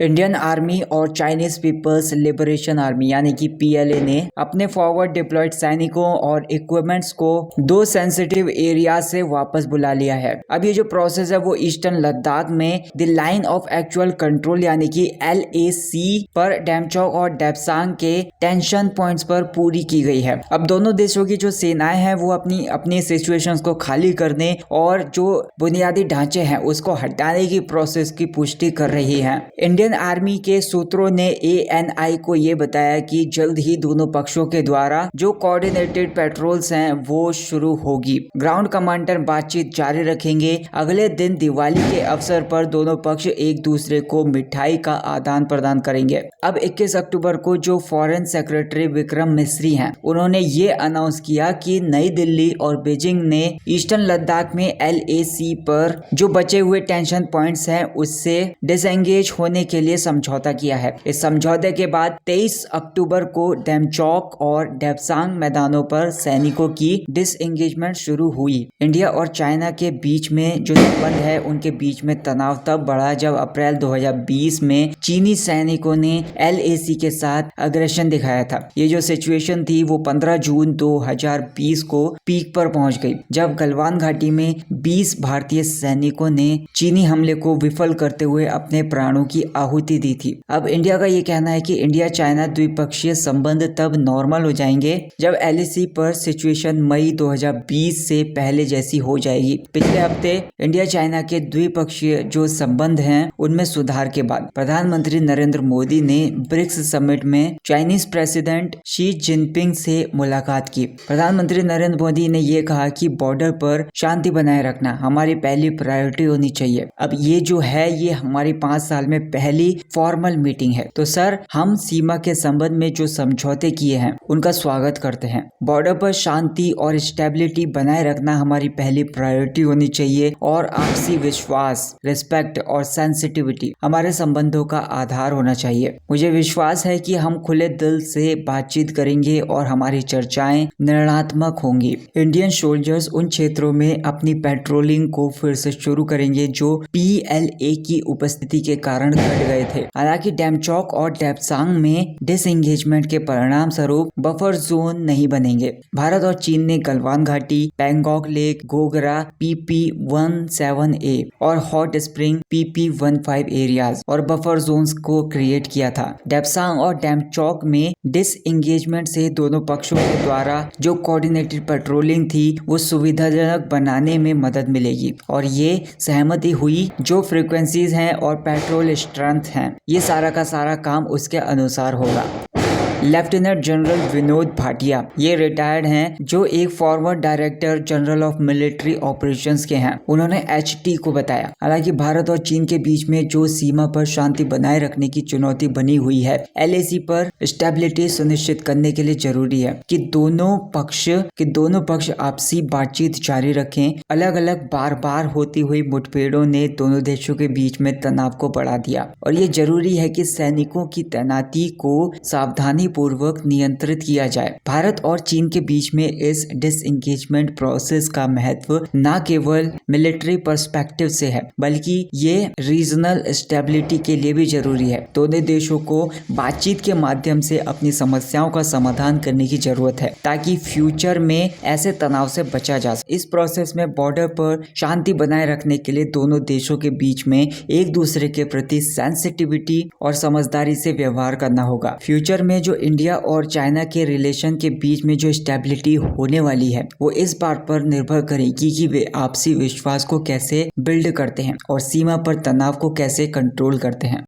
Indian army और Chinese peoples liberation army यानी कि पीएलए ने अपने फॉरवर्ड डिप्लॉयड सैनिकों और इक्विपमेंट्स को दो सेंसिटिव एरिया से वापस बुला लिया है। अब ये जो प्रोसेस है वो ईस्टर्न लद्दाख में the line of actual control यानी कि LAC पर डेमचौक और डेप्सांग के टेंशन पॉइंट्स पर पूरी की गई है। अब दोनों देशों की जो सेनाएं हैं वो अपनी अपनी सिचुएशंस को खाली करने और जो बुनियादी ढांचे हैं उसको हटाने की प्रोसेस की पुष्टि कर रही है। इंडियन आर्मी के सूत्रों ने ANI को ये बताया कि जल्द ही दोनों पक्षों के द्वारा जो कोऑर्डिनेटेड पेट्रोल्स हैं वो शुरू होगी। ग्राउंड कमांडर बातचीत जारी रखेंगे। अगले दिन दिवाली के अवसर पर दोनों पक्ष एक दूसरे को मिठाई का आदान प्रदान करेंगे। अब 21 अक्टूबर को जो फॉरेन सेक्रेटरी विक्रम मिस्री हैं उन्होंने ये अनाउंस किया कि नई दिल्ली और बीजिंग ने ईस्टर्न लद्दाख में LAC पर जो बचे हुए टेंशन पॉइंट्स हैं उससे डिसएंगेज होने के लिए समझौता किया है। इस समझौते के बाद 23 अक्टूबर को डेमचौक और डेप्सांग मैदानों पर सैनिकों की डिसएंगेजमेंट शुरू हुई। इंडिया और चाइना के बीच में जो संबंध है उनके बीच में तनाव तब बढ़ा जब अप्रैल 2020 में चीनी सैनिकों ने LAC के साथ अग्रेशन दिखाया था। ये जो सिचुएशन थी वो 15 जून 2020 को पीक पर पहुंच गई जब गलवान घाटी में 20 भारतीय सैनिकों ने चीनी हमले को विफल करते हुए अपने प्राणों की आहुति दी थी। अब इंडिया का ये कहना है कि इंडिया चाइना द्विपक्षीय संबंध तब नॉर्मल हो जाएंगे जब LAC पर सिचुएशन मई 2020 से पहले जैसी हो जाएगी। पिछले हफ्ते इंडिया चाइना के द्विपक्षीय जो संबंध हैं उनमें सुधार के बाद प्रधानमंत्री नरेंद्र मोदी ने ब्रिक्स समिट में चाइनीज प्रेसिडेंट शी जिनपिंग से मुलाकात की। प्रधानमंत्री नरेंद्र मोदी ने ये कहा कि बॉर्डर पर शांति बनाए रखना हमारी पहली प्रायोरिटी होनी चाहिए। अब ये जो है ये हमारी 5 साल में पहली फॉर्मल मीटिंग है। तो सर हम सीमा के संबंध में जो समझौते किए हैं उनका स्वागत करते हैं। बॉर्डर पर शांति और स्टेबिलिटी बनाए रखना हमारी पहली प्रायोरिटी होनी चाहिए और आपसी विश्वास, रिस्पेक्ट और सेंसिटिविटी हमारे संबंधों का आधार होना चाहिए। मुझे विश्वास है कि हम खुले दिल से बातचीत करेंगे और हमारी चर्चाएं निर्णयात्मक होंगी। इंडियन सोल्जर्स उन क्षेत्रों में अपनी पेट्रोलिंग को फिर से शुरू करेंगे जो PLA की उपस्थिति के कारण घट गए थे। हालांकि डेमचौक और डेप्सांग में डिसएंगेजमेंट के परिणाम स्वरूप बफर जोन नहीं बनेंगे। भारत और चीन ने गलवान घाटी, पैंगोंग लेक, गोगरा PP-17A और हॉट स्प्रिंग PP-15 एरियाज और बफर जोन्स को क्रिएट किया था। डेप्सांग और डेमचौक में डिसएंगेजमेंट से दोनों पक्षों के द्वारा जो कोऑर्डिनेटेड पेट्रोलिंग थी वो सुविधाजनक बनाने में मदद मिलेगी और ये सहमति हुई जो फ्रीक्वेंसीज हैं और पेट्रोल स्ट्रेंथ हैं ये सारा का सारा काम उसके अनुसार होगा। लेफ्टिनेंट जनरल विनोद भाटिया ये रिटायर्ड हैं जो एक forward director general of military operations के हैं। उन्होंने HT को बताया हालांकि भारत और चीन के बीच में जो सीमा पर शांति बनाए रखने की चुनौती बनी हुई है LAC पर स्टेबिलिटी सुनिश्चित करने के लिए जरूरी है कि दोनों पक्ष आपसी बातचीत जारी रखें। अलग अलग बार बार होती हुई मुठभेड़ों ने दोनों देशों के बीच में तनाव को बढ़ा दिया और ये जरूरी है कि सैनिकों की तैनाती को सावधानी पूर्वक नियंत्रित किया जाए। भारत और चीन के बीच में इस डिसएंगेजमेंट प्रोसेस का महत्व न केवल मिलिट्री पर्सपेक्टिव से है बल्कि ये रीजनल स्टेबिलिटी के लिए भी जरूरी है। दोनों देशों को बातचीत के माध्यम से अपनी समस्याओं का समाधान करने की जरूरत है ताकि फ्यूचर में ऐसे तनाव से बचा जा सके। इस प्रोसेस में बॉर्डर पर शांति बनाए रखने के लिए दोनों देशों के बीच में एक दूसरे के प्रति सेंसिटिविटी और समझदारी से व्यवहार करना होगा। फ्यूचर में जो इंडिया और चाइना के रिलेशन के बीच में जो स्टेबिलिटी होने वाली है वो इस बात पर निर्भर करेगी कि वे आपसी विश्वास को कैसे बिल्ड करते हैं और सीमा पर तनाव को कैसे कंट्रोल करते हैं।